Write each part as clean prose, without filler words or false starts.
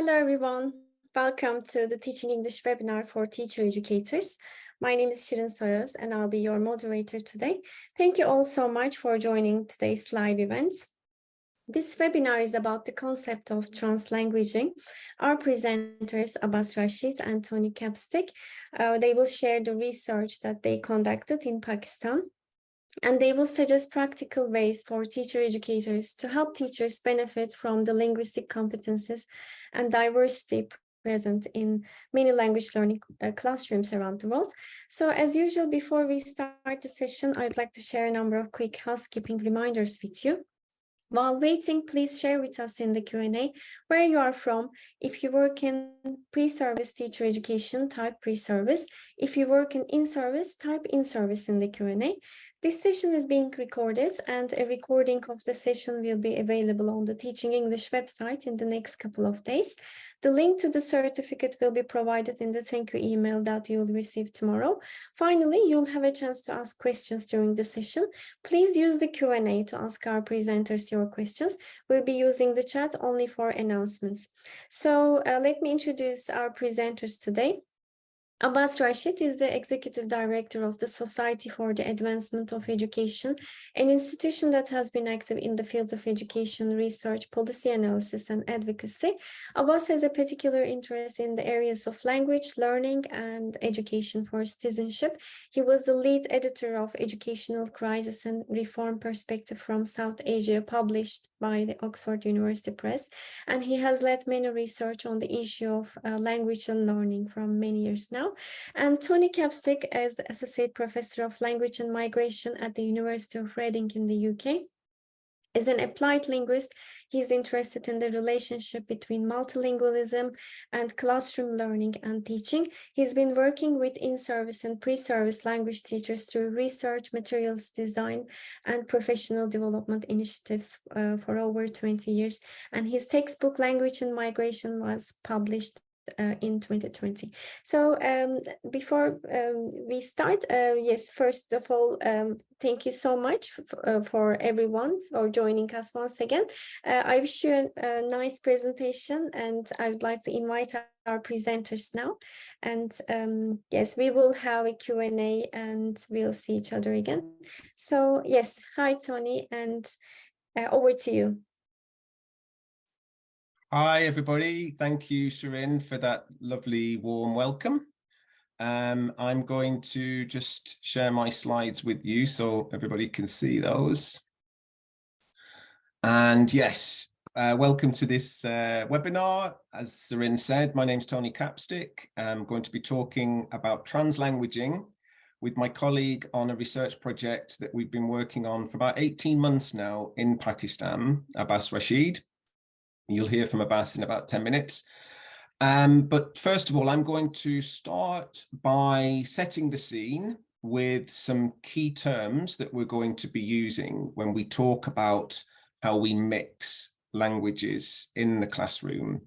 Hello, everyone. Welcome to the Teaching English webinar for teacher educators. My name is Shirin Soyoz, and I'll be your moderator today. Thank you all so much for joining today's live event. This webinar is about the concept of translanguaging. Our presenters, Abbas Rashid and Tony Capstick, they will share the research that they conducted in Pakistan. And they will suggest practical ways for teacher educators to help teachers benefit from the linguistic competences and diversity present in many language learning classrooms around the world. So as usual, before we start the session, I'd like to share a number of quick housekeeping reminders with you. While waiting, please share with us in the Q&A where you are from. If you work in pre-service teacher education, type pre-service. If you work in in-service, type in-service in the Q&A. This session is being recorded, and a recording of the session will be available on the Teaching English website in the next couple of days. The link to the certificate will be provided in the thank you email that you'll receive tomorrow. Finally, you'll have a chance to ask questions during the session. Please use the Q&A to ask our presenters your questions. We'll be using the chat only for announcements. So let me introduce our presenters today. Abbas Rashid is the Executive Director of the Society for the Advancement of Education, an institution that has been active in the field of education research, policy analysis, and advocacy. Abbas has a particular interest in the areas of language, learning, and education for citizenship. He was the lead editor of Educational Crisis and Reform Perspective from South Asia, published by the Oxford University Press, and he has led many research on the issue of language and learning from many years now. And Tony Capstick is the Associate Professor of Language and Migration at the University of Reading in the UK. As an applied linguist, he's interested in the relationship between multilingualism and classroom learning and teaching. He's been working with in-service and pre-service language teachers through research, materials design, and professional development initiatives for over 20 years. And his textbook, Language and Migration, was published in 2020. So before we start, yes, first of all, thank you so much for everyone for joining us once again. I wish you a nice presentation, and I would like to invite our presenters now. And yes, we will have a Q&A and we'll see each other again. So yes, hi Tony, and over to you. Hi, everybody. Thank you, Shirin, for that lovely warm welcome. I'm going to just share my slides with you so everybody can see those. And yes, welcome to this webinar. As Shirin said, my name's Tony Capstick. I'm going to be talking about translanguaging with my colleague on a research project that we've been working on for about 18 months now in Pakistan, Abbas Rashid. You'll hear from Abbas in about 10 minutes. But first of all, I'm going to start by setting the scene with some key terms that we're going to be using when we talk about how we mix languages in the classroom.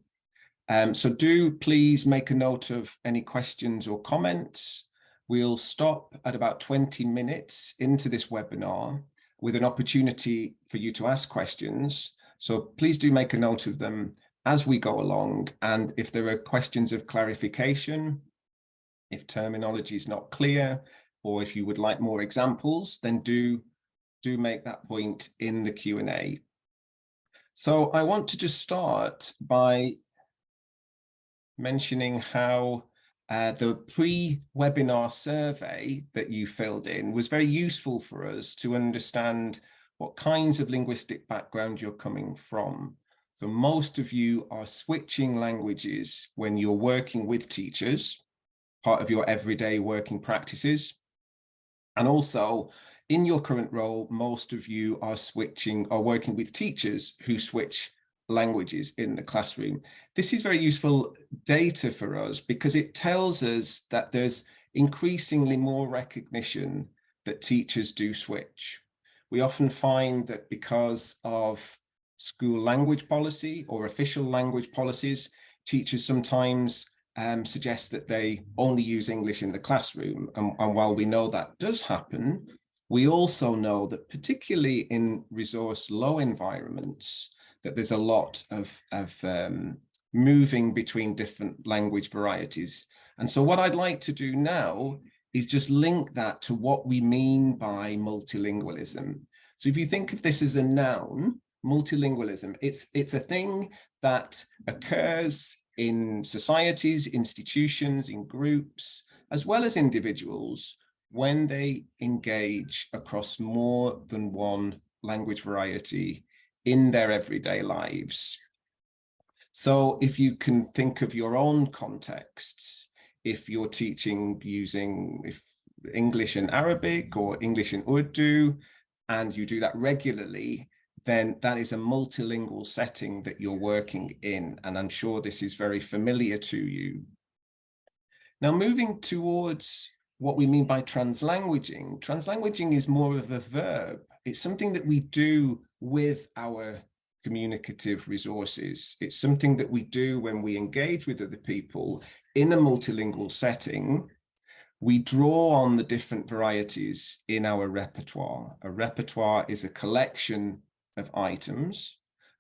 So do please make a note of any questions or comments. We'll stop at about 20 minutes into this webinar with an opportunity for you to ask questions. So please do make a note of them as we go along. And if there are questions of clarification, if terminology is not clear, or if you would like more examples, then do make that point in the Q&A. So I want to just start by mentioning how the pre-webinar survey that you filled in was very useful for us to understand what kinds of linguistic background you're coming from. So most of you are switching languages when you're working with teachers, part of your everyday working practices. And also in your current role, most of you are working with teachers who switch languages in the classroom. This is very useful data for us because it tells us that there's increasingly more recognition that teachers do switch. We often find that because of school language policy or official language policies, teachers sometimes suggest that they only use English in the classroom. And while we know that does happen, we also know that particularly in resource low environments, that there's a lot of moving between different language varieties. And so what I'd like to do now is just link that to what we mean by multilingualism. So if you think of this as a noun, multilingualism, it's a thing that occurs in societies, institutions, in groups, as well as individuals, when they engage across more than one language variety in their everyday lives. So if you can think of your own contexts, if you're teaching using English and Arabic or English and Urdu, and you do that regularly, then that is a multilingual setting that you're working in. And I'm sure this is very familiar to you. Now, moving towards what we mean by translanguaging. Translanguaging is more of a verb. It's something that we do with our communicative resources. It's something that we do when we engage with other people in a multilingual setting. We draw on the different varieties in our repertoire. A repertoire is a collection of items.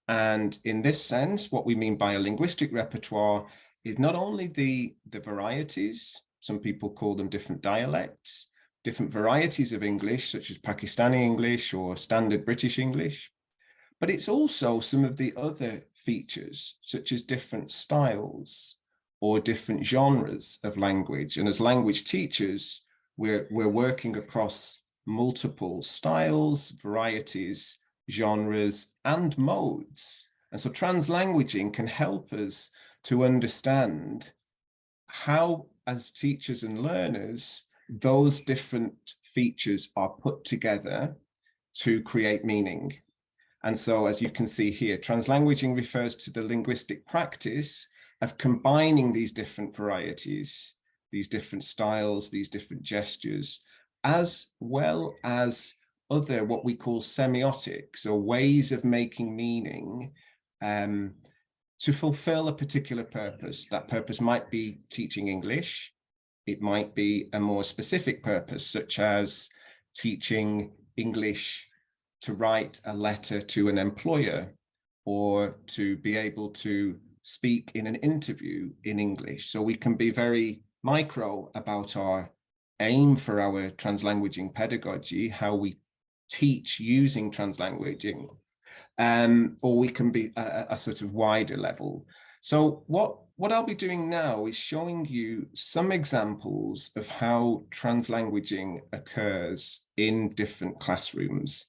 And in this sense, what we mean by a linguistic repertoire is not only the varieties, some people call them different dialects, different varieties of English, such as Pakistani English or standard British English, but it's also some of the other features, such as different styles or different genres of language. And as language teachers, we're working across multiple styles, varieties, genres, and modes. And so translanguaging can help us to understand how, as teachers and learners, those different features are put together to create meaning. And so, as you can see here, translanguaging refers to the linguistic practice of combining these different varieties, these different styles, these different gestures, as well as other what we call semiotics, or ways of making meaning to fulfill a particular purpose. That purpose might be teaching English. It might be a more specific purpose, such as teaching English to write a letter to an employer, or to be able to speak in an interview in English. So we can be very micro about our aim for our translanguaging pedagogy, how we teach using translanguaging, or we can be a sort of wider level. So what I'll be doing now is showing you some examples of how translanguaging occurs in different classrooms.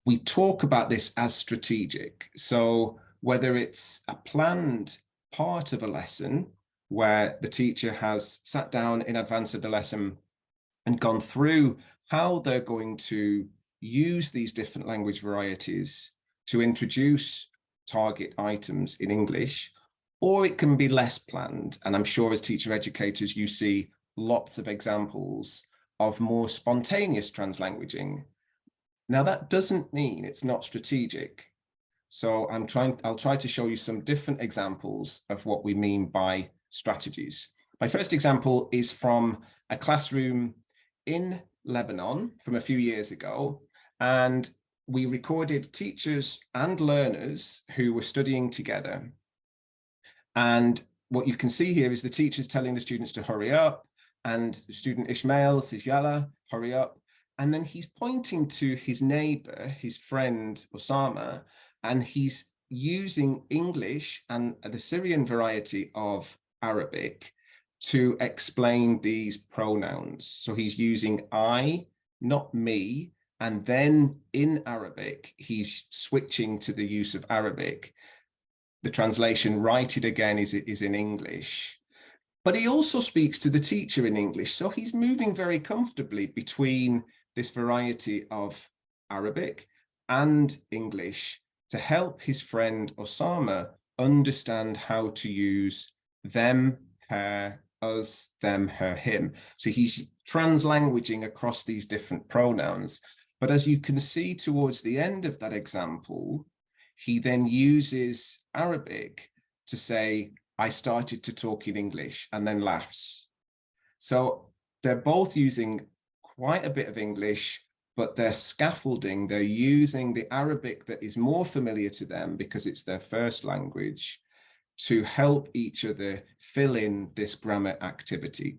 We talk about this as strategic. So whether it's a planned part of a lesson where the teacher has sat down in advance of the lesson and gone through how they're going to use these different language varieties to introduce target items in English, or it can be less planned. And I'm sure as teacher educators, you see lots of examples of more spontaneous translanguaging. Now, that doesn't mean it's not strategic. So I'll try to show you some different examples of what we mean by strategies. My first example is from a classroom in Lebanon from a few years ago. And we recorded teachers and learners who were studying together. And what you can see here is the teachers telling the students to hurry up, and student Ishmael says, Yalla, hurry up. And then he's pointing to his neighbor, his friend Osama, and he's using English and the Syrian variety of Arabic to explain these pronouns. So he's using I, not me, and then in Arabic, he's switching to the use of Arabic. The translation, write it again, is in English. But he also speaks to the teacher in English. So he's moving very comfortably between this variety of Arabic and English to help his friend Osama understand how to use them, her, us, them, her, him. So he's translanguaging across these different pronouns. But as you can see towards the end of that example, he then uses Arabic to say, I started to talk in English, and then laughs. So they're both using quite a bit of English, but they're scaffolding, they're using the Arabic that is more familiar to them because it's their first language to help each other fill in this grammar activity.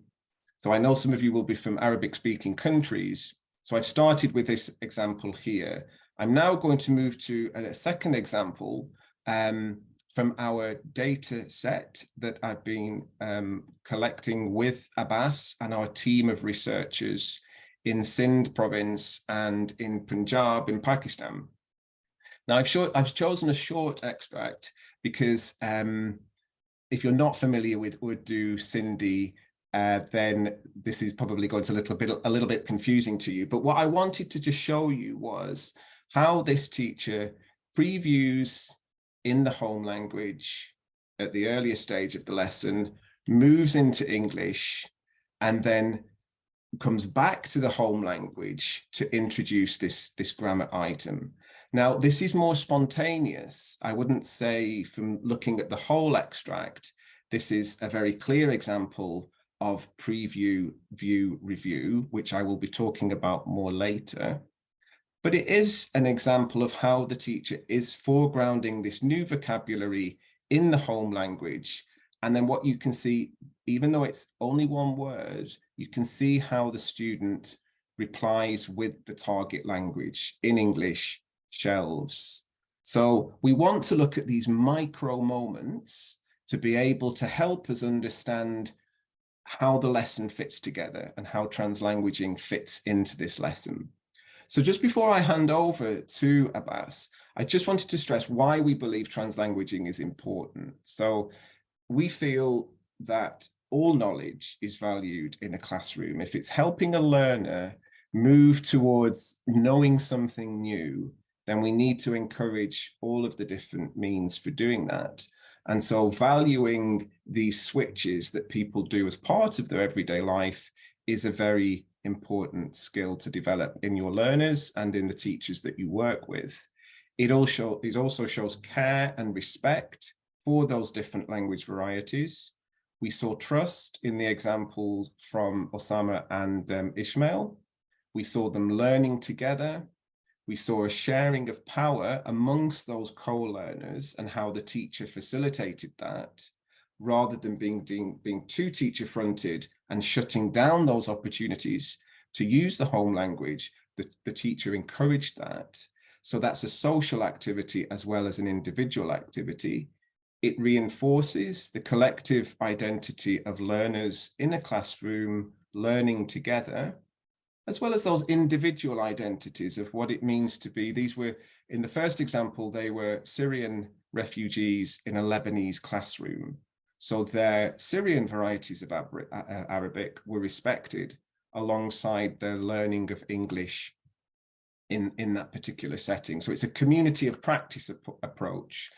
So I know some of you will be from Arabic-speaking countries. So I've started with this example here. I'm now going to move to a second example from our data set that I've been collecting with Abbas and our team of researchers in Sindh province and in Punjab in Pakistan. Now I've chosen a short extract because if you're not familiar with Urdu, Sindhi, then this is probably going to a little bit confusing to you. But what I wanted to just show you was how this teacher previews in the home language at the earlier stage of the lesson, moves into English, and then comes back to the home language to introduce this grammar item. Now, this is more spontaneous. I wouldn't say from looking at the whole extract, this is a very clear example of preview, view, review, which I will be talking about more later. But it is an example of how the teacher is foregrounding this new vocabulary in the home language. And then what you can see, even though it's only one word, you can see how the student replies with the target language in English, shelves. So we want to look at these micro moments to be able to help us understand how the lesson fits together and how translanguaging fits into this lesson. So just before I hand over to Abbas, I just wanted to stress why we believe translanguaging is important. So we feel that all knowledge is valued in a classroom. If it's helping a learner move towards knowing something new, then we need to encourage all of the different means for doing that. And so valuing these switches that people do as part of their everyday life is a very important skill to develop in your learners and in the teachers that you work with. It also shows care and respect for those different language varieties. We saw trust in the example from Osama and Ismail. We saw them learning together. We saw a sharing of power amongst those co-learners and how the teacher facilitated that, rather than being too teacher-fronted and shutting down those opportunities to use the home language. The teacher encouraged that. So that's a social activity as well as an individual activity. It reinforces the collective identity of learners in a classroom learning together, as well as those individual identities of what it means to be. These were, in the first example, they were Syrian refugees in a Lebanese classroom. So their Syrian varieties of Arabic were respected alongside their learning of English in that particular setting. So it's a community of practice approach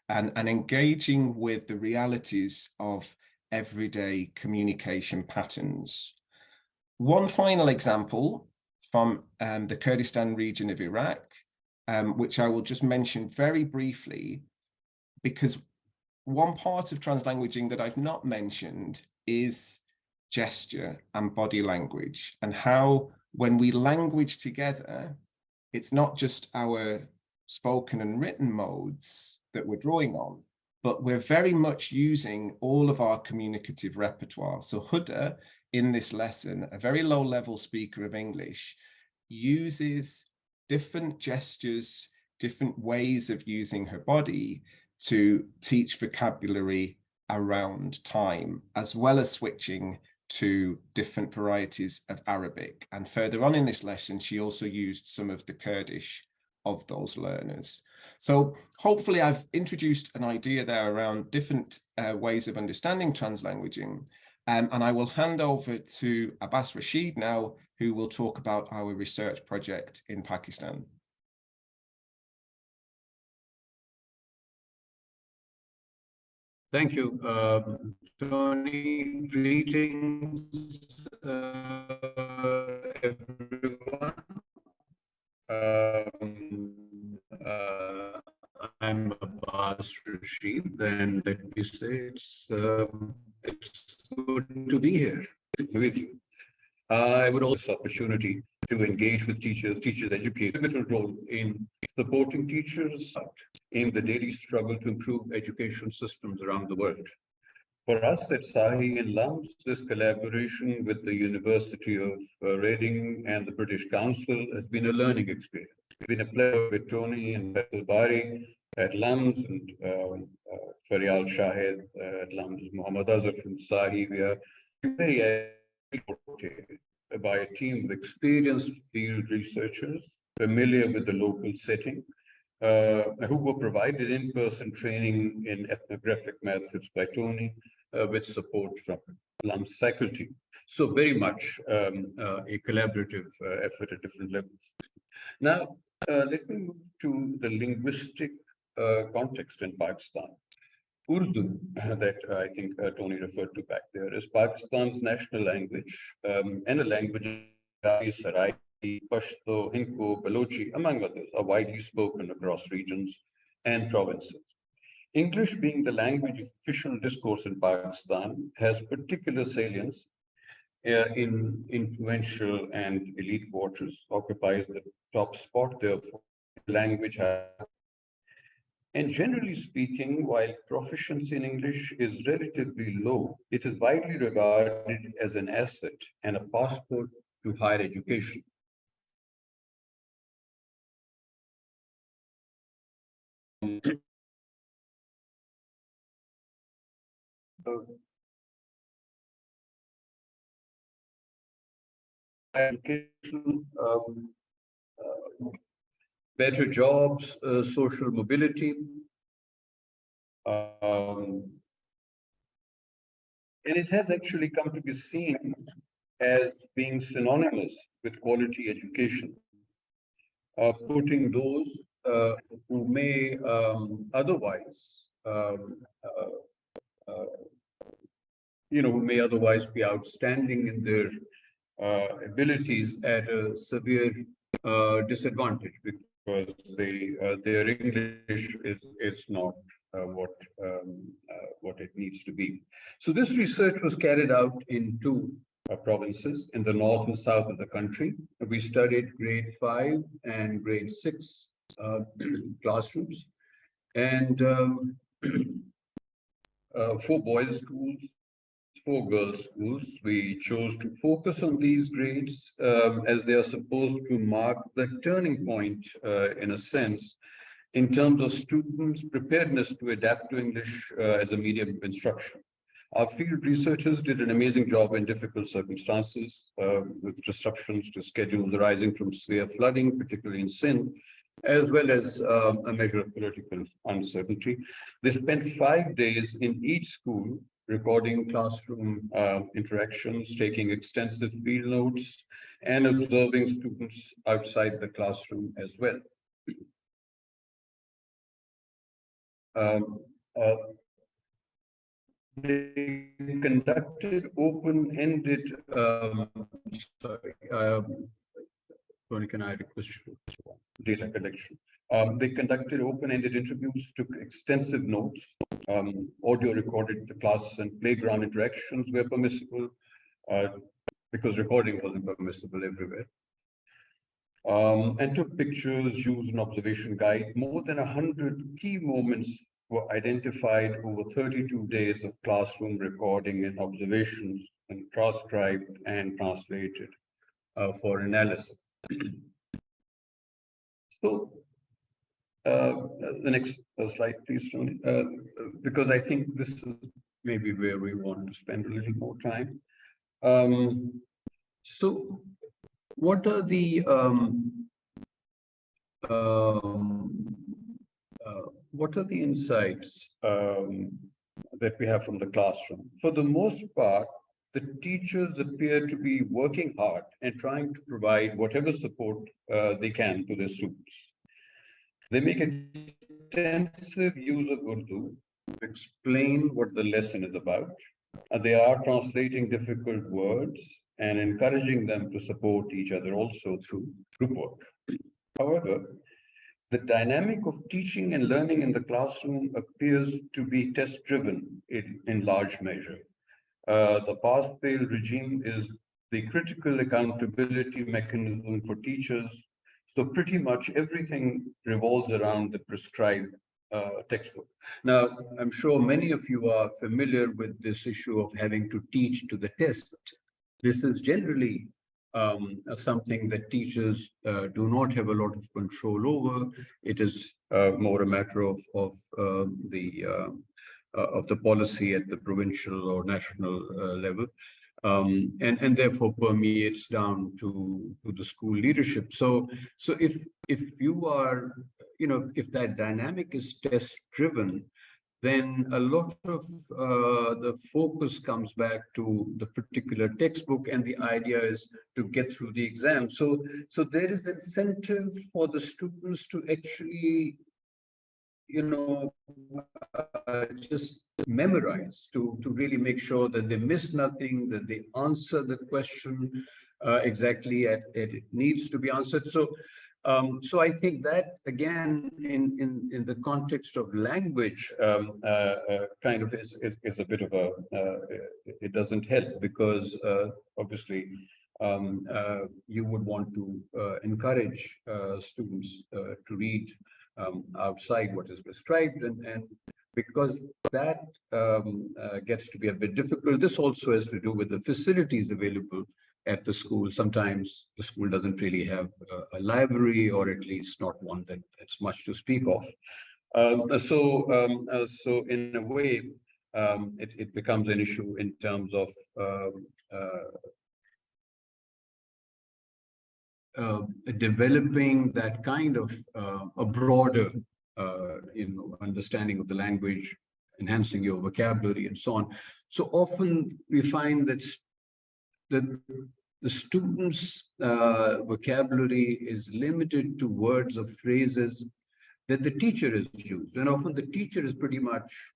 and engaging with the realities of everyday communication patterns. One final example from the Kurdistan region of Iraq, which I will just mention very briefly, because one part of translanguaging that I've not mentioned is gesture and body language, and how when we language together, it's not just our spoken and written modes that we're drawing on, but we're very much using all of our communicative repertoire. So Huda, in this lesson, a very low-level speaker of English, uses different gestures, different ways of using her body to teach vocabulary around time, as well as switching to different varieties of Arabic. And further on in this lesson, she also used some of the Kurdish of those learners. So hopefully I've introduced an idea there around different ways of understanding translanguaging. And I will hand over to Abbas Rashid now, who will talk about our research project in Pakistan. Thank you, Tony. Greetings, everyone. I'm Abbas Rashid, and let me say it's good to be here with you. I would also opportunity to engage with teachers, educators, pivotal role in supporting teachers aim the daily struggle to improve education systems around the world. For us at SAHI in LUMS, this collaboration with the University of Reading and the British Council has been a learning experience. It's been a pleasure with Tony and Faisal Bari at LUMS and Faryal Shahid at LUMS, Muhammad Azhar from SAHI. We are very supported by a team of experienced field researchers familiar with the local setting, who were provided in-person training in ethnographic methods by Tony, with support from LUMS faculty. So very much a collaborative effort at different levels. Now, let me move to the linguistic context in Pakistan. Urdu, that I think Tony referred to back there, is Pakistan's national language and a language Sarai, Pashto, Hindko, Balochi, among others, are widely spoken across regions and provinces. English, being the language of official discourse in Pakistan, has particular salience in influential and elite quarters, occupies the top spot, therefore, language has. And generally speaking, while proficiency in English is relatively low, it is widely regarded as an asset and a passport to higher education. Education, better jobs, social mobility. And it has actually come to be seen as being synonymous with quality education, putting those who may otherwise, who may otherwise be outstanding in their abilities at a severe disadvantage, because their English is not what it needs to be. So this research was carried out in two provinces in the north and south of the country. We studied grade 5 and grade 6 classrooms, and 4 boys' schools, 4 girls' schools. We chose to focus on these grades as they are supposed to mark the turning point, in a sense, in terms of students' preparedness to adapt to English as a medium of instruction. Our field researchers did an amazing job in difficult circumstances, with disruptions to schedules arising from severe flooding, particularly in Sindh, as well as a measure of political uncertainty. They spent 5 days in each school recording classroom interactions, taking extensive field notes, and observing students outside the classroom as well. They conducted open-ended, Tony, can I request you to data collection? They conducted open-ended interviews, took extensive notes, audio recorded the class and playground interactions were permissible, because recording wasn't permissible everywhere. And took pictures, used an observation guide. More than 100 key moments were identified over 32 days of classroom recording and observations, and transcribed and translated for analysis. So, the next slide, please, Tony, because I think this is maybe where we want to spend a little more time. So, what are the insights that we have from the classroom? For the most part, the teachers appear to be working hard and trying to provide whatever support they can to their students. They make extensive use of Urdu to explain what the lesson is about. They are translating difficult words and encouraging them to support each other also through group work. However, the dynamic of teaching and learning in the classroom appears to be test-driven in large measure. The pass-fail regime is the critical accountability mechanism for teachers. So pretty much everything revolves around the prescribed textbook. Now, I'm sure many of you are familiar with this issue of having to teach to the test. This is generally something that teachers do not have a lot of control over. It is more a matter of the policy at the provincial or national level, and therefore permeates down to the school leadership. So if you are, if that dynamic is test driven, then a lot of the focus comes back to the particular textbook, and the idea is to get through the exam. So there is incentive for the students to actually, just memorize, to really make sure that they miss nothing, that they answer the question exactly as it needs to be answered. So I think that, again, in the context of language, kind of is a bit of a, it doesn't help, because obviously you would want to encourage students to read outside what is prescribed, and because that gets to be a bit difficult. This also has to do with the facilities available at the school. Sometimes the school doesn't really have a library, or at least not one that's much to speak of. So in a way, it becomes an issue in terms of developing that kind of a broader understanding of the language, enhancing your vocabulary and so on. So often we find that the students' vocabulary is limited to words or phrases that the teacher has used, and often the teacher is pretty much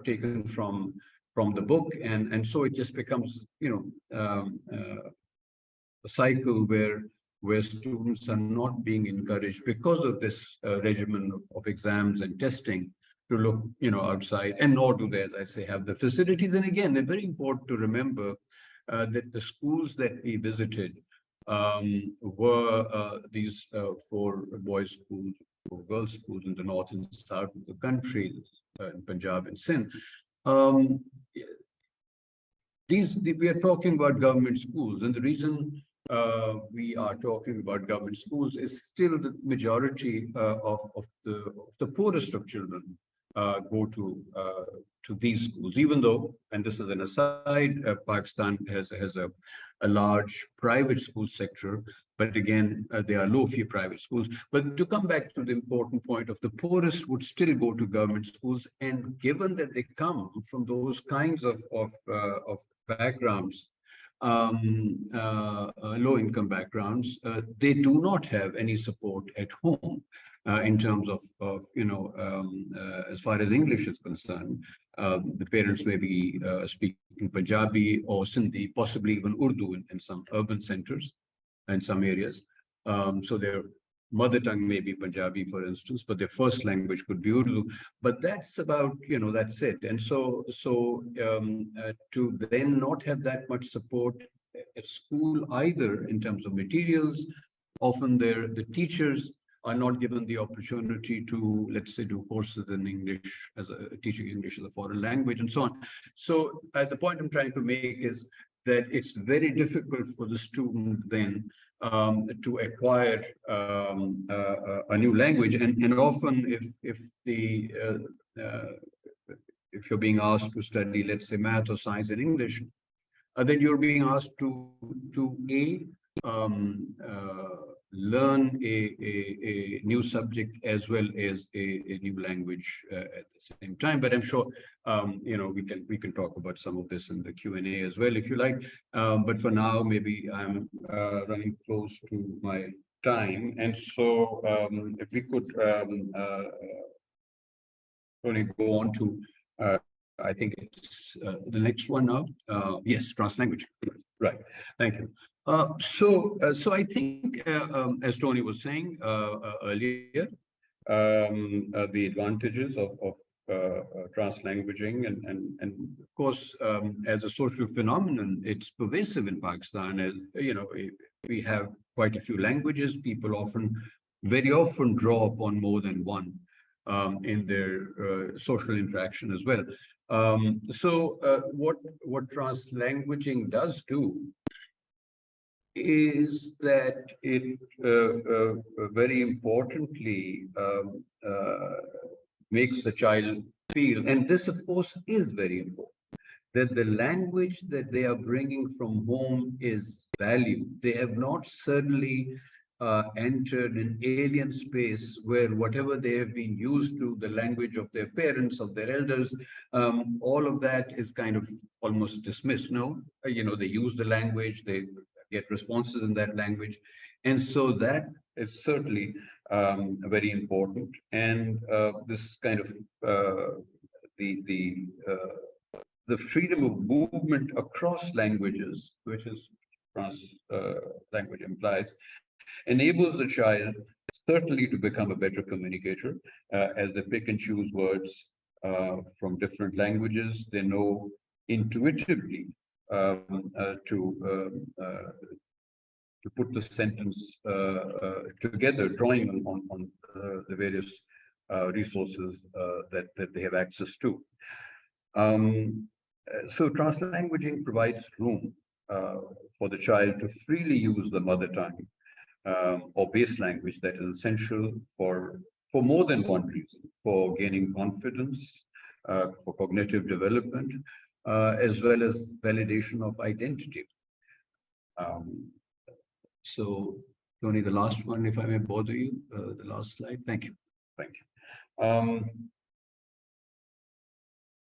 taken from the book, and so it just becomes a cycle where students are not being encouraged, because of this regimen of exams and testing, to look outside, and nor do they, as I say, have the facilities. And again, it's very important to remember that the schools that we visited were these 4 boys' schools, 4 girls' schools in the north and south of the country, in Punjab and Sindh. We are talking about government schools, and the reason we are talking about government schools is still the majority of the poorest of children go to these schools, even though, and this is an aside, Pakistan has a large private school sector, but again, they are low-fee private schools. But to come back to the important point of the poorest would still go to government schools, and given that they come from those kinds of backgrounds, low-income backgrounds, they do not have any support at home in terms of as far as English is concerned. The parents may be speaking Punjabi or Sindhi, possibly even Urdu in some urban centers and some areas. So their mother tongue may be Punjabi, for instance, but their first language could be Urdu. But that's about, that's it. And so to then not have that much support at school either in terms of materials, often the teachers are not given the opportunity to, let's say, do courses in English, teaching English as a foreign language, and so on. So the point I'm trying to make is that it's very difficult for the student then to acquire a new language, and often if you're being asked to study, let's say, math or science in English, then you're being asked to learn a new subject as well as a new language at the same time. But I'm sure we can talk about some of this in the Q&A as well, if you like. But for now, maybe I'm running close to my time, and so if we could only go on to I think it's the next one now. Yes, translanguage. Right. Thank you. So I think, as Tony was saying earlier, the advantages of translanguaging, and of course, as a social phenomenon, it's pervasive in Pakistan. As we have quite a few languages. People very often draw upon more than one. in their social interaction as well. What translanguaging does do is that it very importantly makes the child feel, and this of course is very important, that the language that they are bringing from home is valued. They have not suddenly entered an alien space where whatever they have been used to, the language of their parents, of their elders, all of that is kind of almost dismissed. No, they use the language, they get responses in that language. And so that is certainly very important. And this kind of the freedom of movement across languages, which is language implies, enables a child certainly to become a better communicator as they pick and choose words from different languages. They know intuitively to put the sentence together, drawing on the various resources that they have access to. So translanguaging provides room for the child to freely use the mother tongue or base language that is essential for more than one reason: for gaining confidence, for cognitive development, as well as validation of identity. So, Tony, the last one, if I may bother you, the last slide. Thank you. Thank you.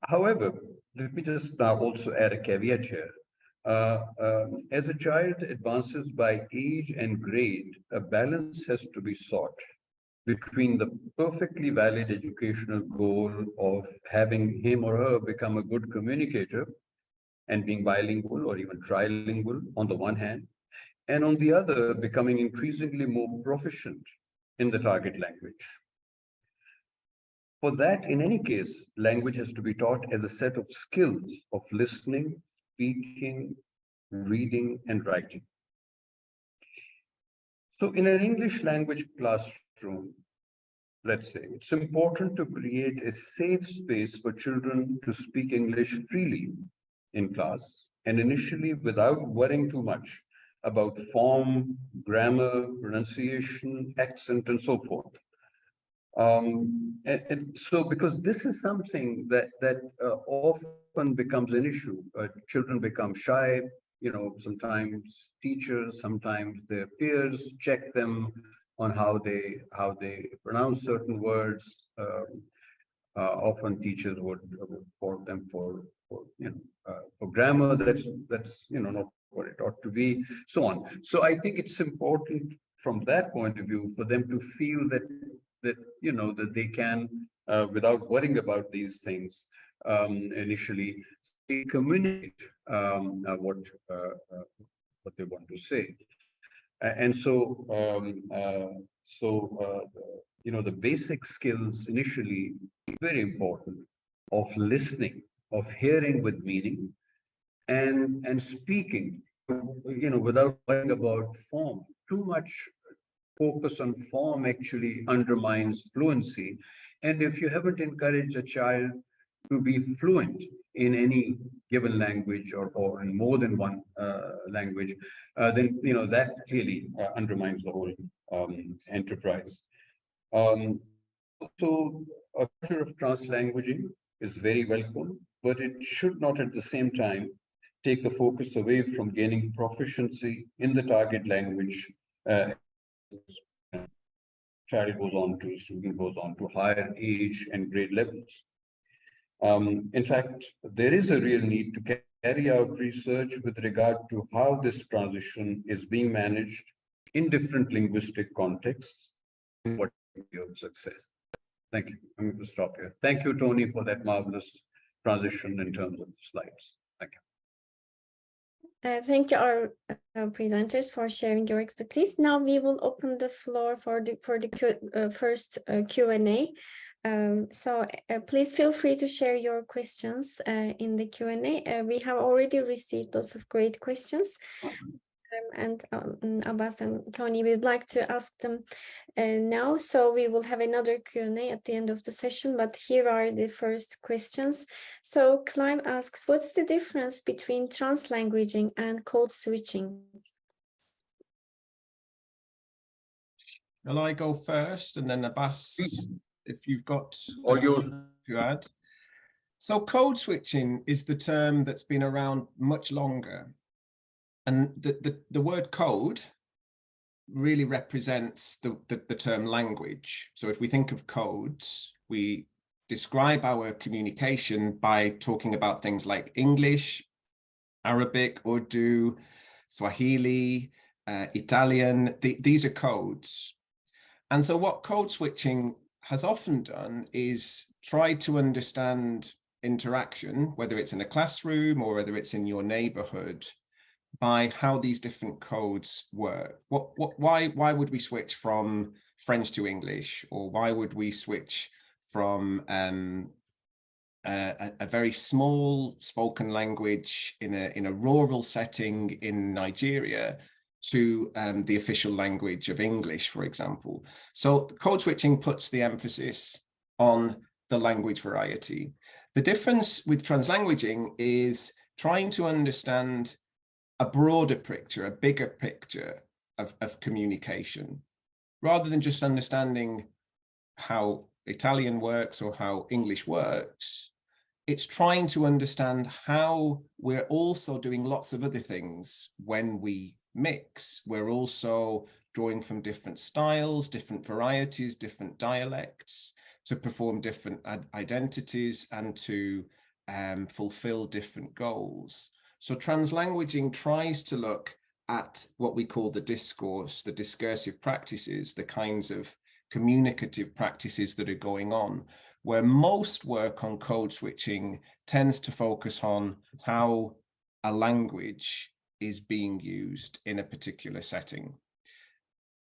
However, let me just now also add a caveat here. As a child advances by age and grade, a balance has to be sought between the perfectly valid educational goal of having him or her become a good communicator and being bilingual or even trilingual on the one hand, and on the other, becoming increasingly more proficient in the target language. For that, in any case, language has to be taught as a set of skills of listening, speaking, reading, and writing. So in an English language classroom, let's say, it's important to create a safe space for children to speak English freely in class, and initially without worrying too much about form, grammar, pronunciation, accent, and so forth. And so, because this is something that often becomes an issue, children become shy. Sometimes teachers, sometimes their peers check them on how they pronounce certain words. Often teachers would fault them for grammar that's not what it ought to be, so on. So I think it's important from that point of view for them to feel that they can, without worrying about these things, initially communicate what they want to say. And so, the basic skills initially very important of listening, of hearing with meaning, and speaking, without worrying about form. Too much focus on form actually undermines fluency. And if you haven't encouraged a child to be fluent in any given language or in more than one language, then that clearly undermines the whole enterprise. So a culture of translanguaging is very welcome, but it should not at the same time take the focus away from gaining proficiency in the target language. Child goes on to, student goes on to higher age and grade levels. In fact, there is a real need to carry out research with regard to how this transition is being managed in different linguistic contexts and what of success. Thank you. I'm going to stop here. Thank you, Tony, for that marvelous transition in terms of slides. Thank you. Thank you, our presenters, for sharing your expertise. Now we will open the floor for the first Q&A. So please feel free to share your questions in the Q&A. We have already received lots of great questions. and Abbas and Tony, we'd like to ask them now. So we will have another Q&A at the end of the session, but here are the first questions. So Clive asks, what's the difference between translanguaging and code switching? Shall I go first, and then Abbas, if you've got All yours. to add? So code switching is the term that's been around much longer. And the word code really represents the term language. So if we think of codes, we describe our communication by talking about things like English, Arabic, Urdu, Swahili, Italian. These are codes. And so what code switching has often done is try to understand interaction, whether it's in a classroom or whether it's in your neighborhood, by how these different codes work. Why would we switch from French to English, or why would we switch from a very small spoken language in a rural setting in Nigeria to the official language of English, for example? So code switching puts the emphasis on the language variety. The difference with translanguaging is trying to understand a broader picture, a bigger picture of communication, rather than just understanding how Italian works or how English works. It's trying to understand how we're also doing lots of other things when we mix. We're also drawing from different styles, different varieties, different dialects to perform different identities and to fulfill different goals. So translanguaging tries to look at what we call the discourse, the discursive practices, the kinds of communicative practices that are going on, where most work on code switching tends to focus on how a language is being used in a particular setting.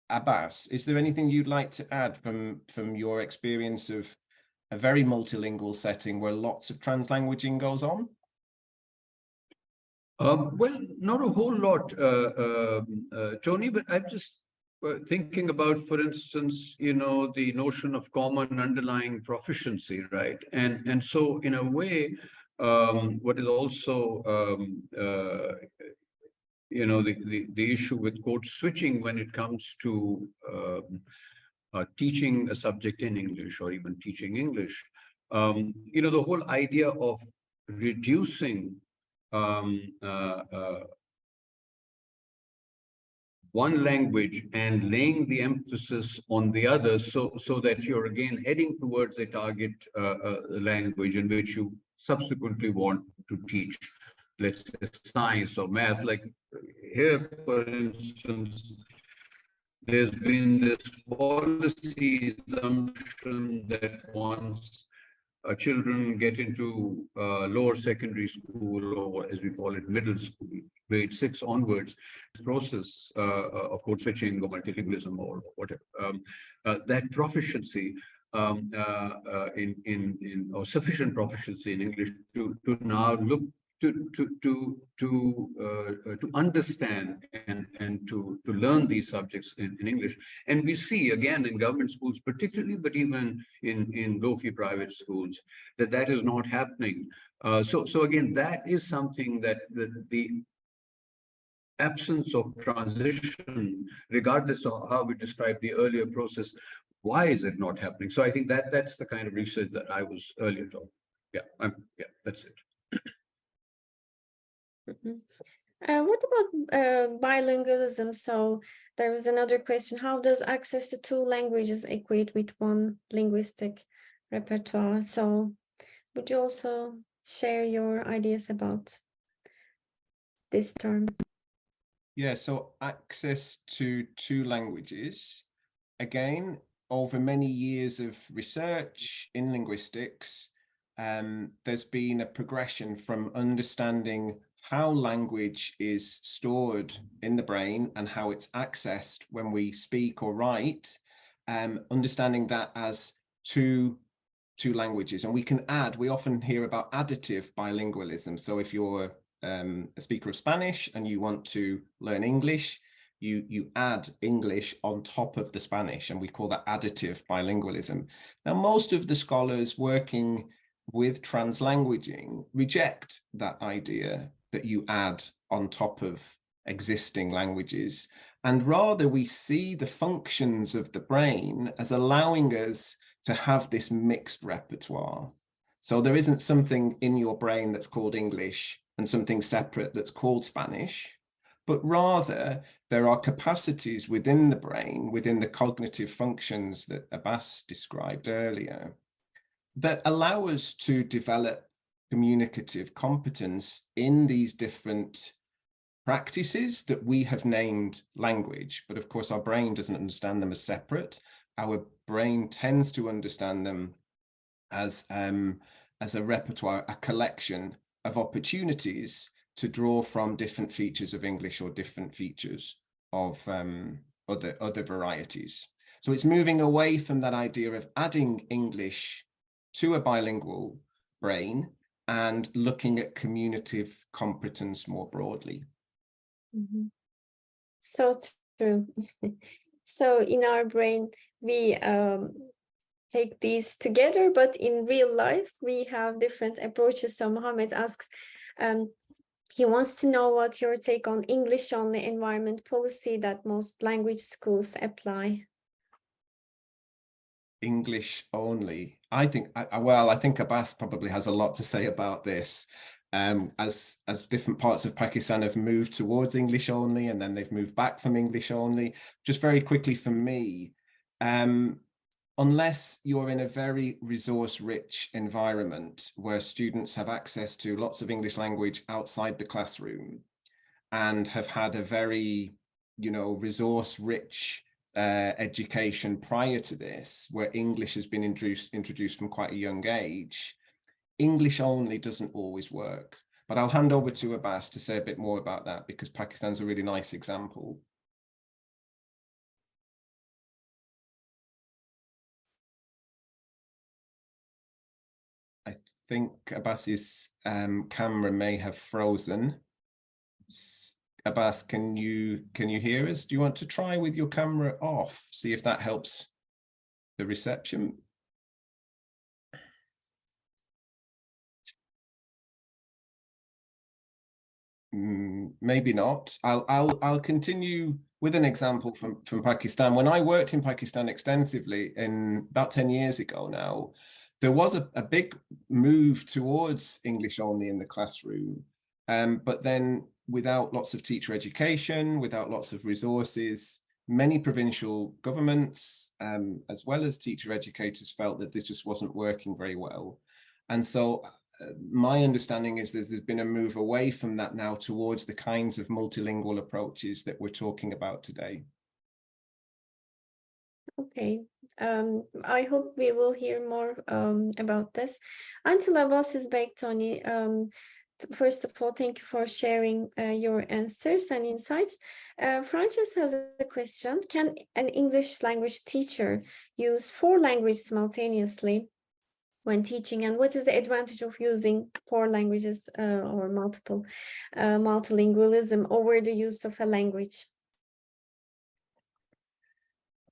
Abbas, is there anything you'd like to add from your experience of a very multilingual setting where lots of translanguaging goes on? Well, not a whole lot, Tony, but I'm just thinking about, for instance, the notion of common underlying proficiency, right? And so in a way, what is also, the issue with code switching when it comes to teaching a subject in English or even teaching English, the whole idea of reducing one language and laying the emphasis on the other, so that you're again heading towards a target language in which you subsequently want to teach, let's say, science or math. Like here, for instance, there's been this policy assumption that once children get into lower secondary school, or as we call it, middle school, grade 6 onwards, process of code switching or multilingualism or whatever, that proficiency in or sufficient proficiency in English to now look to understand and to learn these subjects in English. And we see again in government schools particularly, but even in low-fee private schools, that is not happening. So again, that is something that the absence of transition, regardless of how we describe the earlier process, why is it not happening? So I think that's the kind of research that I was earlier talking. Yeah, that's it. What about bilingualism? So there was another question: how does access to 2 languages equate with one linguistic repertoire? So would you also share your ideas about this term? Yeah, so access to 2 languages, again, over many years of research in linguistics, there's been a progression from understanding how language is stored in the brain and how it's accessed when we speak or write, understanding that as two languages. And we can add, we often hear about additive bilingualism. So if you're a speaker of Spanish and you want to learn English, you add English on top of the Spanish, and we call that additive bilingualism. Now, most of the scholars working with translanguaging reject that idea that you add on top of existing languages, and rather we see the functions of the brain as allowing us to have this mixed repertoire. So there isn't something in your brain that's called English and something separate that's called Spanish, but rather there are capacities within the brain, within the cognitive functions that Abbas described earlier, that allow us to develop communicative competence in these different practices that we have named language. But of course, our brain doesn't understand them as separate. Our brain tends to understand them as a repertoire, a collection of opportunities to draw from different features of English or different features of other varieties. So it's moving away from that idea of adding English to a bilingual brain and looking at communicative competence more broadly. Mm-hmm. So true. So in our brain, we take these together, but in real life, we have different approaches. So Mohammed asks, he wants to know what your take on English-only environment policy that most language schools apply. English only. I think Abbas probably has a lot to say about this. As different parts of Pakistan have moved towards English only, and then they've moved back from English only. Just very quickly for me, unless you're in a very resource-rich environment where students have access to lots of English language outside the classroom and have had a very, resource-rich education prior to this, where English has been introduced from quite a young age, English only doesn't always work. But I'll hand over to Abbas to say a bit more about that, because Pakistan's a really nice example. I think Abbas's camera may have frozen. Abbas, can you hear us? Do you want to try with your camera off? See if that helps the reception. Maybe not. I'll continue with an example from Pakistan. When I worked in Pakistan extensively in about 10 years ago now, there was a big move towards English only in the classroom. But then without lots of teacher education, without lots of resources, many provincial governments, as well as teacher educators, felt that this just wasn't working very well. And so my understanding is there's been a move away from that now towards the kinds of multilingual approaches that we're talking about today. Okay, I hope we will hear more about this. Until Abbas is back, Tony, first of all, thank you for sharing your answers and insights. Frances has a question. Can an English language teacher use 4 languages simultaneously when teaching, and what is the advantage of using 4 languages or multilingualism over the use of a language?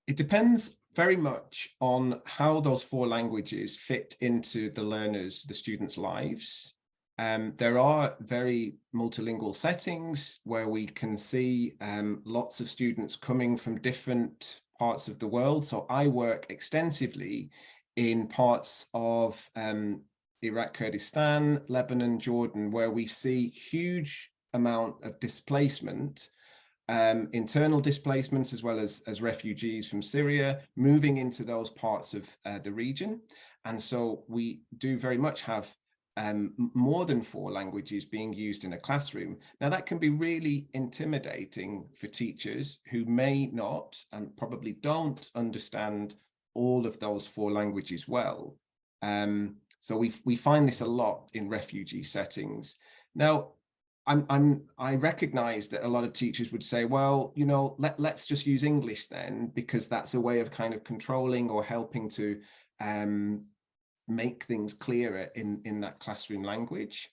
It depends very much on how those 4 languages fit into the learners, the students' lives. There are very multilingual settings where we can see lots of students coming from different parts of the world. So I work extensively in parts of Iraq, Kurdistan, Lebanon, Jordan, where we see huge amount of displacement, internal displacements, as well as refugees from Syria moving into those parts of the region. And so we do very much have more than 4 languages being used in a classroom. Now, that can be really intimidating for teachers who may not and probably don't understand all of those 4 languages well. So we find this a lot in refugee settings. Now, I recognize that a lot of teachers would say, well, let's just use English then, because that's a way of kind of controlling or helping to make things clearer in that classroom language.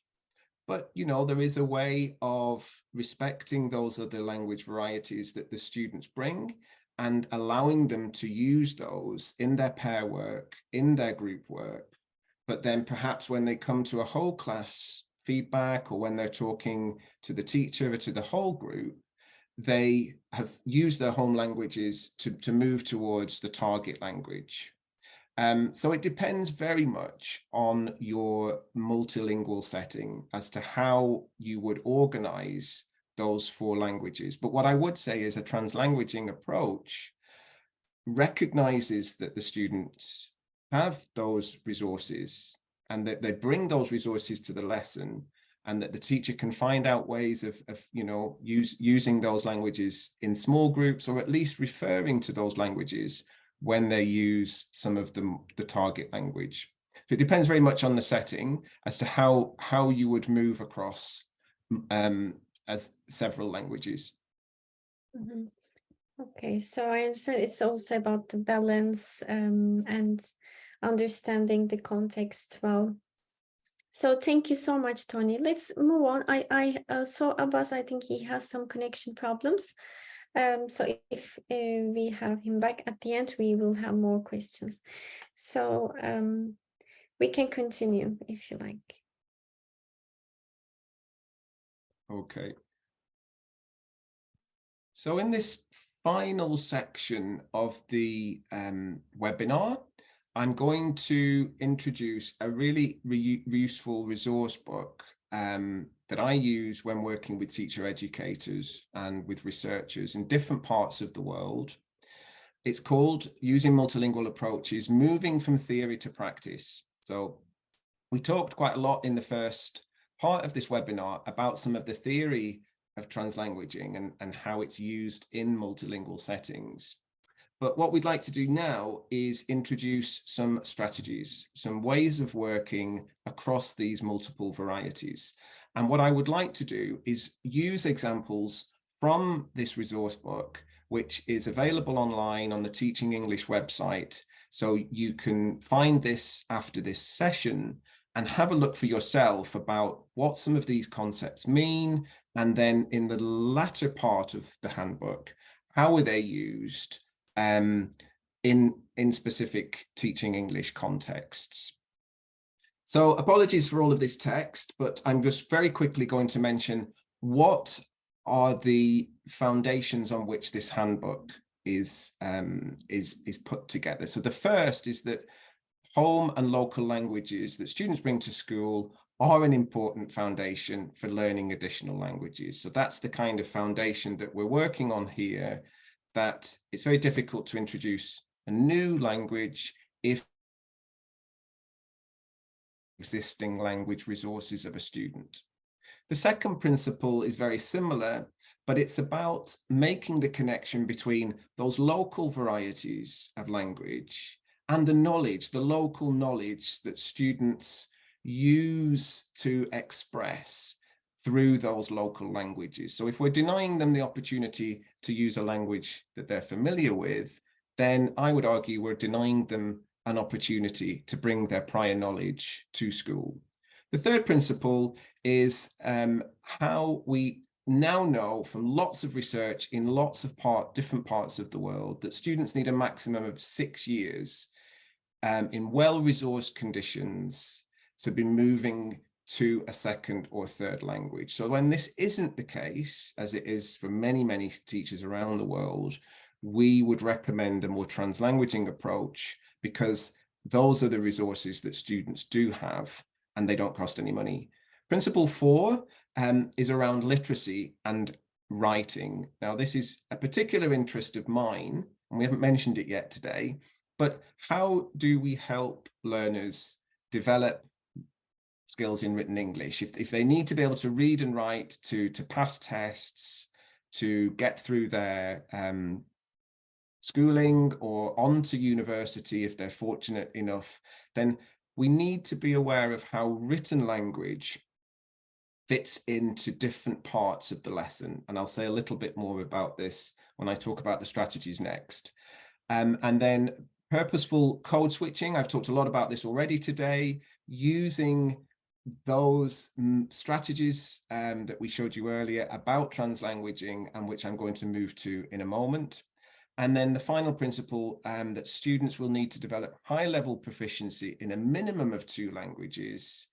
But, you know, there is a way of respecting those other language varieties that the students bring and allowing them to use those in their pair work, in their group work. But then perhaps when they come to a whole class feedback, or when they're talking to the teacher or to the whole group, they have used their home languages to move towards the target language. So it depends very much on your multilingual setting as to how you would organize those 4 languages. But what I would say is a translanguaging approach recognizes that the students have those resources and that they bring those resources to the lesson, and that the teacher can find out ways of you know, using those languages in small groups, or at least referring to those languages when they use some of the target language. So it depends very much on the setting as to how you would move across as several languages. Mhm. Okay, so I understand it's also about the balance and understanding the context well. So thank you so much, Tony. Let's move on. I saw Abbas, I think he has some connection problems. So if we have him back at the end, we will have more questions. So we can continue if you like. Okay. So in this final section of the webinar, I'm going to introduce a really useful resource book that I use when working with teacher educators and with researchers in different parts of the world. It's called Using Multilingual Approaches, Moving from Theory to Practice. So we talked quite a lot in the first part of this webinar about some of the theory of translanguaging and how it's used in multilingual settings. But what we'd like to do now is introduce some strategies, some ways of working across these multiple varieties. And what I would like to do is use examples from this resource book, which is available online on the Teaching English website. So you can find this after this session and have a look for yourself about what some of these concepts mean. And then in the latter part of the handbook, how are they used in specific teaching English contexts. So apologies for all of this text, but I'm just very quickly going to mention what are the foundations on which this handbook is put together. So the first is that home and local languages that students bring to school are an important foundation for learning additional languages. So that's the kind of foundation that we're working on here, that it's very difficult to introduce a new language if existing language resources of a student. The second principle is very similar, but it's about making the connection between those local varieties of language and the knowledge, the local knowledge that students use to express through those local languages. So if we're denying them the opportunity to use a language that they're familiar with, then I would argue we're denying them an opportunity to bring their prior knowledge to school. The third principle is how we now know from lots of research in lots of different parts of the world that students need a maximum of 6 years in well-resourced conditions to be moving to a second or third language. So when this isn't the case, as it is for many, many teachers around the world, we would recommend a more translanguaging approach, because those are the resources that students do have and they don't cost any money. Principle 4 is around literacy and writing. Now, this is a particular interest of mine, and we haven't mentioned it yet today, but how do we help learners develop skills in written English? If they need to be able to read and write to pass tests, to get through their schooling or on to university, if they're fortunate enough, then we need to be aware of how written language fits into different parts of the lesson. And I'll say a little bit more about this when I talk about the strategies next. And then purposeful code switching. I've talked a lot about this already today, using those strategies that we showed you earlier about translanguaging, and which I'm going to move to in a moment. And then the final principle, that students will need to develop high-level proficiency in a minimum of 2 languages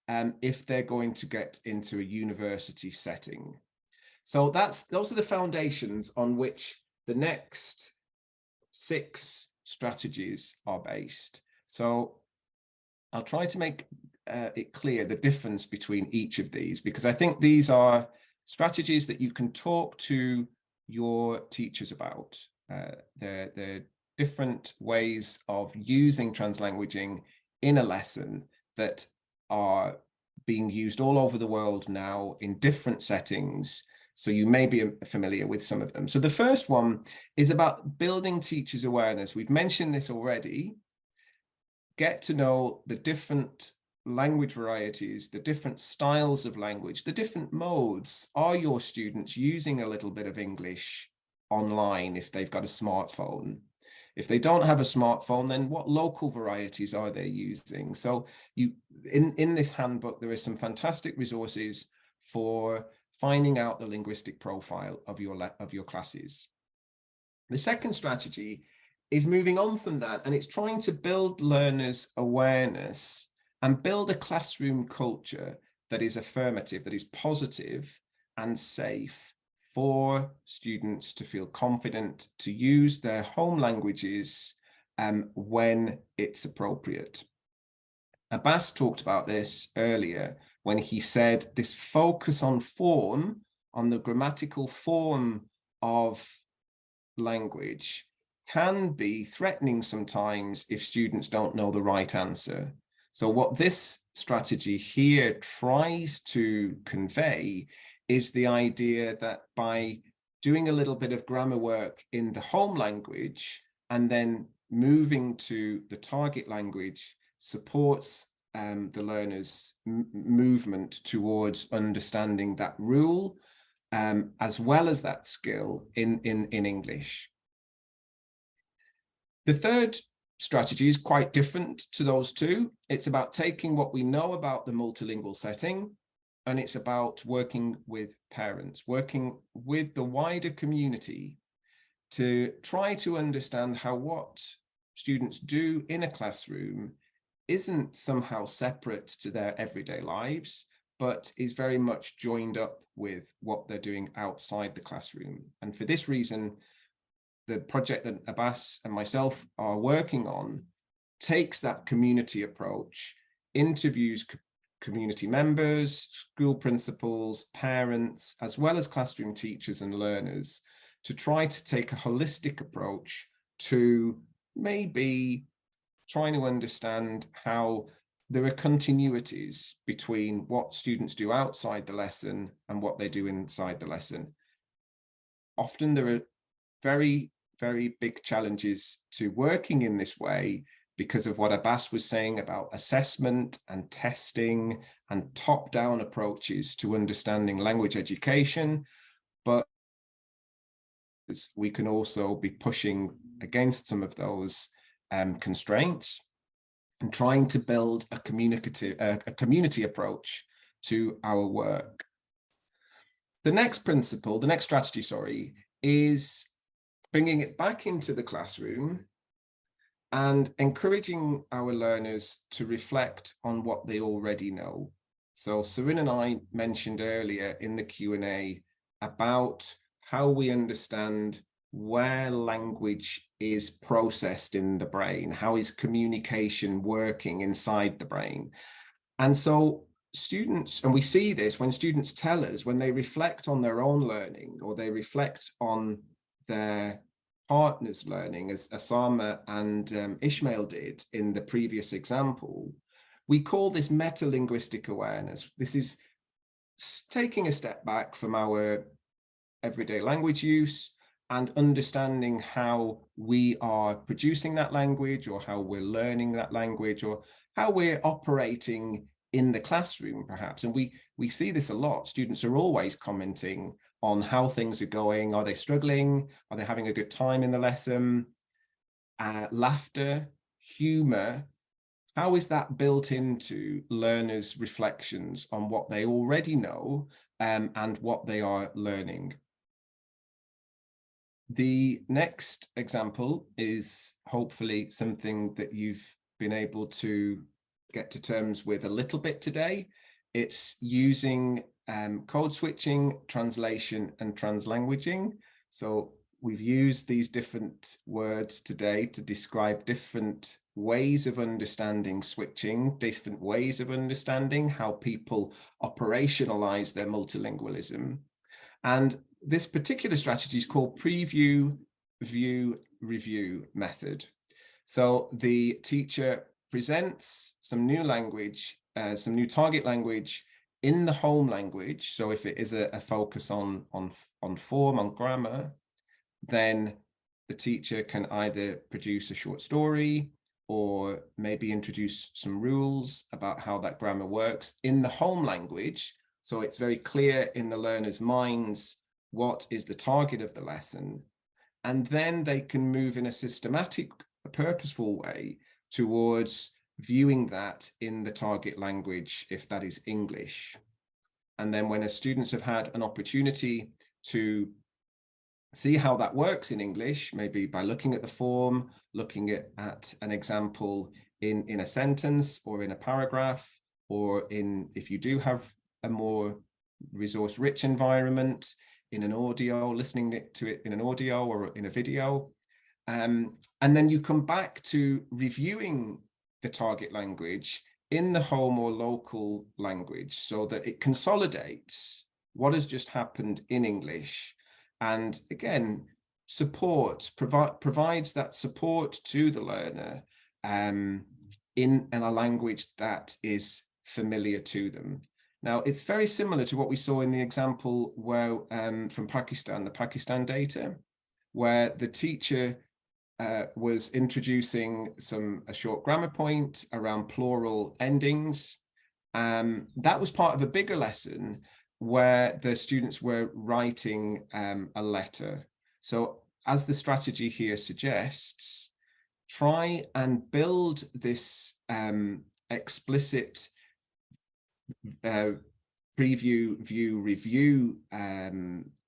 if they're going to get into a university setting. So those are the foundations on which the next 6 strategies are based. So I'll try to make it clear the difference between each of these, because I think these are strategies that you can talk to your teachers about. They're different ways of using translanguaging in a lesson that are being used all over the world now in different settings. So you may be familiar with some of them. So the first one is about building teachers' awareness. We've mentioned this already. Get to know the different language varieties, the different styles of language, the different modes. Are your students using a little bit of English online if they've got a smartphone? If they don't have a smartphone, then what local varieties are they using? So in this handbook, there are some fantastic resources for finding out the linguistic profile of your classes. The second strategy is moving on from that, and it's trying to build learners' awareness and build a classroom culture that is affirmative, that is positive and safe for students to feel confident to use their home languages when it's appropriate. Abbas talked about this earlier when he said this focus on form, on the grammatical form of language, can be threatening sometimes if students don't know the right answer. So what this strategy here tries to convey is the idea that by doing a little bit of grammar work in the home language and then moving to the target language supports the learner's movement towards understanding that rule as well as that skill in English. The third strategy is quite different to those two. It's about taking what we know about the multilingual setting, and it's about working with parents, working with the wider community to try to understand how what students do in a classroom isn't somehow separate to their everyday lives, but is very much joined up with what they're doing outside the classroom. And for this reason, the project that Abbas and myself are working on takes that community approach, interviews community members, school principals, parents, as well as classroom teachers and learners to try to take a holistic approach to maybe trying to understand how there are continuities between what students do outside the lesson and what they do inside the lesson. Often there are very, very big challenges to working in this way because of what Abbas was saying about assessment and testing and top-down approaches to understanding language education. But we can also be pushing against some of those constraints and trying to build a community approach to our work. The next principle, the next strategy, sorry, is bringing it back into the classroom and encouraging our learners to reflect on what they already know. So Sarin and I mentioned earlier in the Q&A about how we understand where language is processed in the brain, how is communication working inside the brain. And so students, and we see this when students tell us, when they reflect on their own learning or they reflect on their partner's learning, as Asama and Ishmael did in the previous example, we call this meta-linguistic awareness. This is taking a step back from our everyday language use and understanding how we are producing that language, or how we're learning that language, or how we're operating in the classroom, perhaps. And we see this a lot. Students are always commenting on how things are going. Are they struggling? Are they having a good time in the lesson? Laughter, humor how is that built into learners' reflections on what they already know and what they are learning? The next example is hopefully something that you've been able to get to terms with a little bit today. It's using code switching, translation, and translanguaging. So we've used these different words today to describe different ways of understanding switching, different ways of understanding how people operationalize their multilingualism. And this particular strategy is called preview, view, review method. So the teacher presents some new language, some new target language in the home language. So if it is a focus on form, on grammar, then the teacher can either produce a short story or maybe introduce some rules about how that grammar works in the home language. So it's very clear in the learner's minds what is the target of the lesson. And then they can move in a systematic, purposeful way towards viewing that in the target language, if that is English. And then when students have had an opportunity to see how that works in English, maybe by looking at the form, looking at an example in a sentence or in a paragraph, or if you do have a more resource-rich environment, in an audio, listening to it in an audio or in a video. And then you come back to reviewing the target language in the home or local language so that it consolidates what has just happened in English. And again, provides that support to the learner in a language that is familiar to them. Now, it's very similar to what we saw in the example where from Pakistan, the Pakistan data, where the teacher was introducing a short grammar point around plural endings. That was part of a bigger lesson where the students were writing a letter. So as the strategy here suggests, try and build this explicit preview, view, review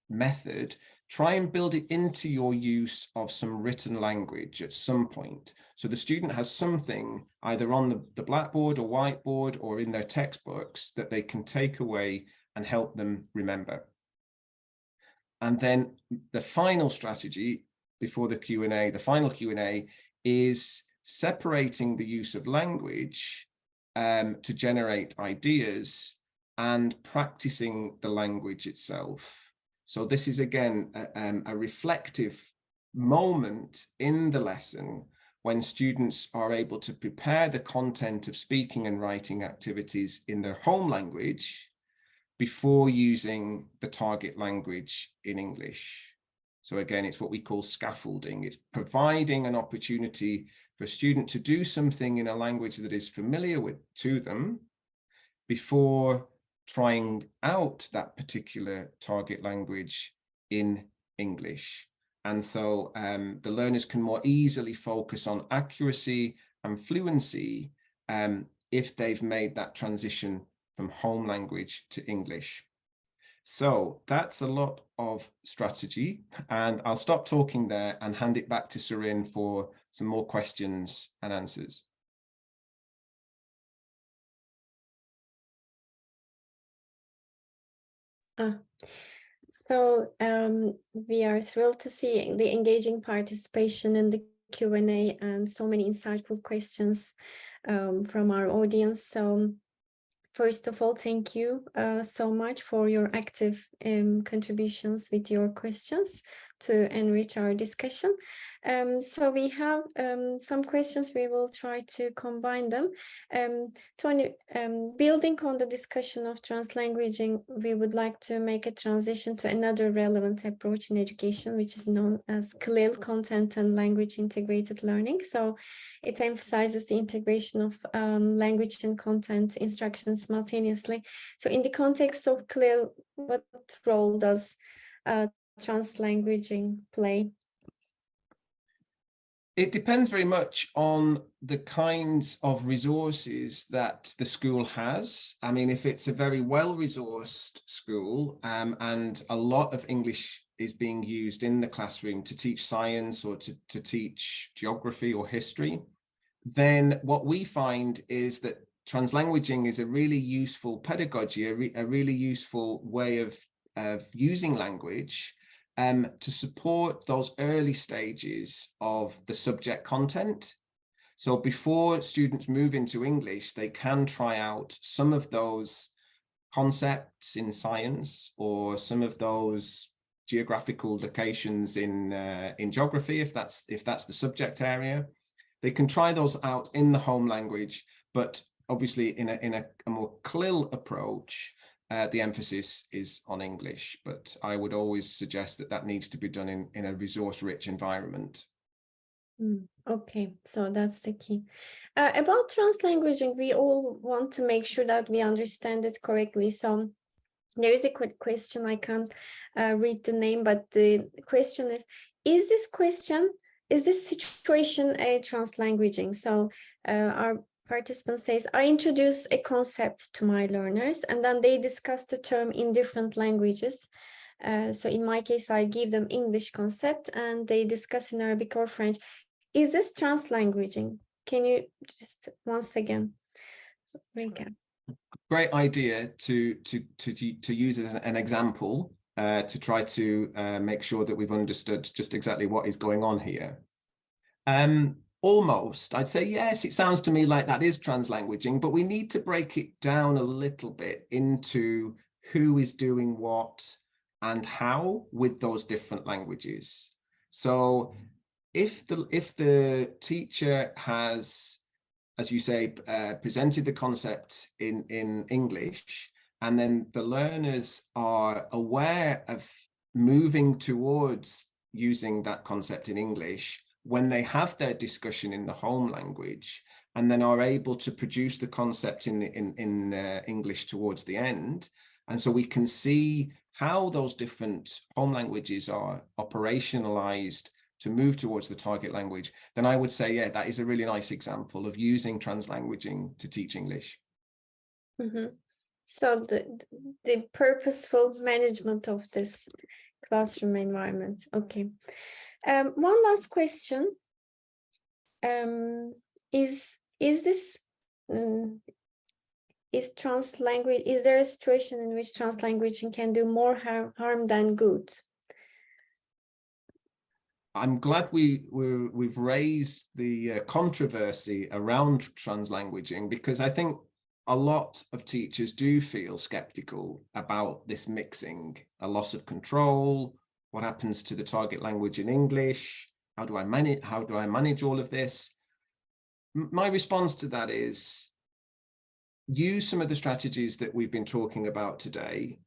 method. Try and build it into your use of some written language at some point. So the student has something either on the blackboard or whiteboard or in their textbooks that they can take away and help them remember. And then the final strategy before the Q&A, the final Q&A, is separating the use of language to generate ideas and practicing the language itself. So this is again a reflective moment in the lesson when students are able to prepare the content of speaking and writing activities in their home language before using the target language in English. So again, it's what we call scaffolding. It's providing an opportunity for a student to do something in a language that is familiar to them before trying out that particular target language in English. And so the learners can more easily focus on accuracy and fluency if they've made that transition from home language to English. So that's a lot of strategy, and I'll stop talking there and hand it back to Surin for some more questions and answers. So we are thrilled to see the engaging participation in the Q&A and so many insightful questions from our audience. So first of all, thank you so much for your active contributions with your questions to enrich our discussion. So we have some questions. We will try to combine them. Tony, building on the discussion of translanguaging, we would like to make a transition to another relevant approach in education, which is known as CLIL, Content and Language Integrated Learning. So it emphasizes the integration of language and content instruction simultaneously. So in the context of CLIL, what role does translanguaging play? It depends very much on the kinds of resources that the school has. I mean, if it's a very well-resourced school and a lot of English is being used in the classroom to teach science or to teach geography or history, then what we find is that translanguaging is a really useful pedagogy, a really useful way of using language to support those early stages of the subject content. So before students move into English, they can try out some of those concepts in science or some of those geographical locations in geography, if that's the subject area. They can try those out in the home language, but obviously in a more CLIL approach, the emphasis is on English, but I would always suggest that needs to be done in a resource-rich environment. Okay, so that's the key. About translanguaging, we all want to make sure that we understand it correctly. So there is a quick question. I can't read the name, but the question is this situation a translanguaging? So our participant says, I introduce a concept to my learners and then they discuss the term in different languages. So in my case, I give them English concept and they discuss in Arabic or French. Is this translanguaging? Can you just once again recap? Great idea to use as an example to try to make sure that we've understood just exactly what is going on here. Almost, I'd say, yes, it sounds to me like that is translanguaging, but we need to break it down a little bit into who is doing what and how with those different languages. So if the teacher has, as you say, presented the concept in English, and then the learners are aware of moving towards using that concept in English when they have their discussion in the home language, and then are able to produce the concept in English towards the end. And so we can see how those different home languages are operationalized to move towards the target language, then I would say, yeah, that is a really nice example of using translanguaging to teach English. Mm-hmm. So the purposeful management of this classroom environment. Okay. One last question. Is this is there a situation in which translanguaging can do more harm than good? I'm glad we've raised the controversy around translanguaging, because I think a lot of teachers do feel skeptical about this mixing, a loss of control. What happens to the target language in English? How do I manage all of this? My response to that is use some of the strategies that we've been talking about today.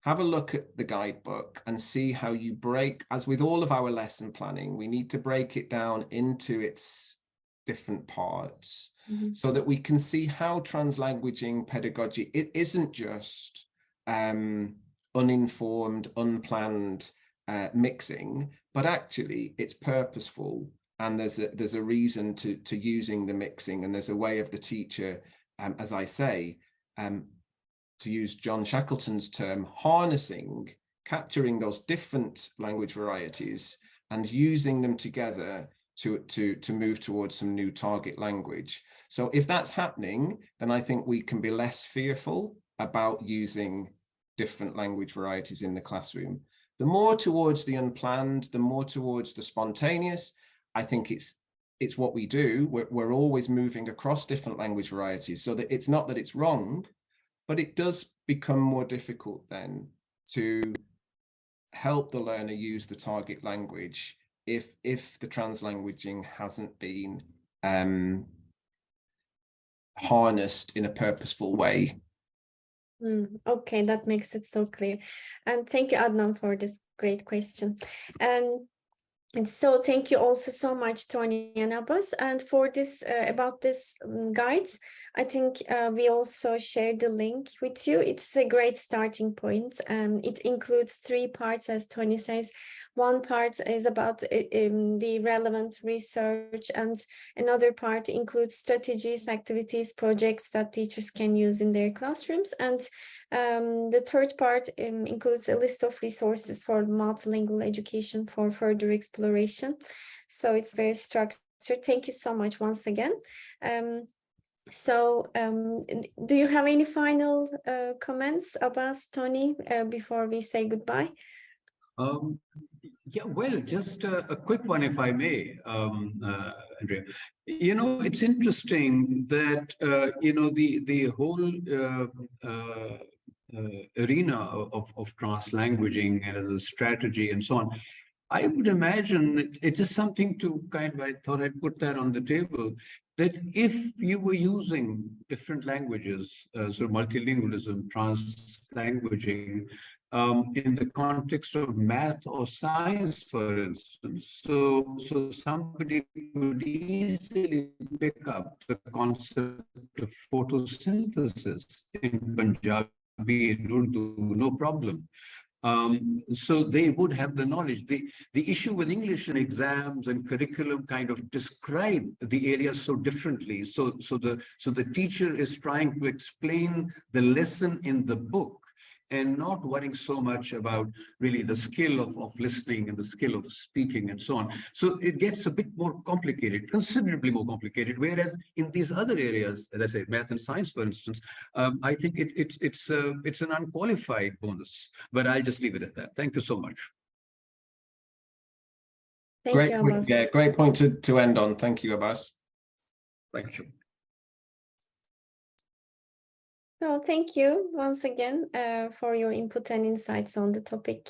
Have a look at the guidebook and see how you break, as with all of our lesson planning, we need to break it down into its different parts so that we can see how translanguaging pedagogy, it isn't just uninformed, unplanned mixing, but actually it's purposeful, and there's a reason to using the mixing, and there's a way of the teacher, as I say, to use John Shackleton's term, harnessing, capturing those different language varieties and using them together to move towards some new target language. So if that's happening, then I think we can be less fearful about using different language varieties in the classroom. The more towards the unplanned, the more towards the spontaneous, I think it's what we do. We're always moving across different language varieties, so that it's not that it's wrong, but it does become more difficult then to help the learner use the target language if the translanguaging hasn't been harnessed in a purposeful way. Okay, that makes it so clear. And thank you, Adnan, for this great question. And so thank you also so much, Tony and Abbas. And for this, about this guides, I think we also shared the link with you. It's a great starting point. It includes 3 parts, as Tony says. One part is about the relevant research, and another part includes strategies, activities, projects that teachers can use in their classrooms. And the third part includes a list of resources for multilingual education for further exploration. So it's very structured. Thank you so much once again. Do you have any final comments, Abbas, Tony, before we say goodbye? Yeah, well, just a quick one, if I may, Andrea. You know, it's interesting that the whole arena of translanguaging as a strategy and so on. I would imagine it is something to I thought I'd put that on the table, that if you were using different languages, so multilingualism, translanguaging, in the context of math or science, for instance, so somebody could easily pick up the concept of photosynthesis in Punjabi and Urdu, no problem. So they would have the knowledge. The issue with English and exams and curriculum kind of describe the areas so differently. So the teacher is trying to explain the lesson in the book and not worrying so much about really the skill of listening and the skill of speaking and so on. So it gets a bit more complicated, considerably more complicated. Whereas in these other areas, as I say, math and science, for instance, I think it's an unqualified bonus. But I'll just leave it at that. Thank you so much. Thank you, Abbas. Yeah, great point to end on. Thank you, Abbas. Thank you. So thank you once again for your input and insights on the topic.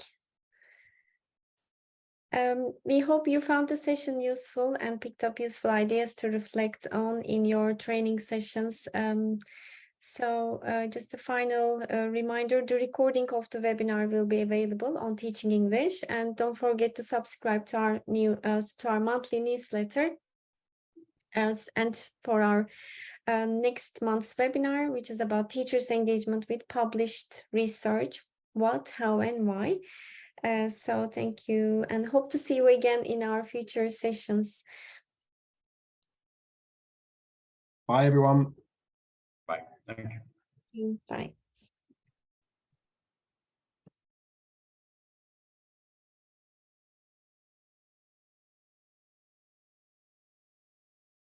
We hope you found the session useful and picked up useful ideas to reflect on in your training sessions. Just a final reminder, the recording of the webinar will be available on Teaching English, and don't forget to subscribe to our monthly newsletter and for our next month's webinar, which is about teachers' engagement with published research, what, how, and why. So thank you, and hope to see you again in our future sessions. Bye, everyone. Bye. Thank you. Bye.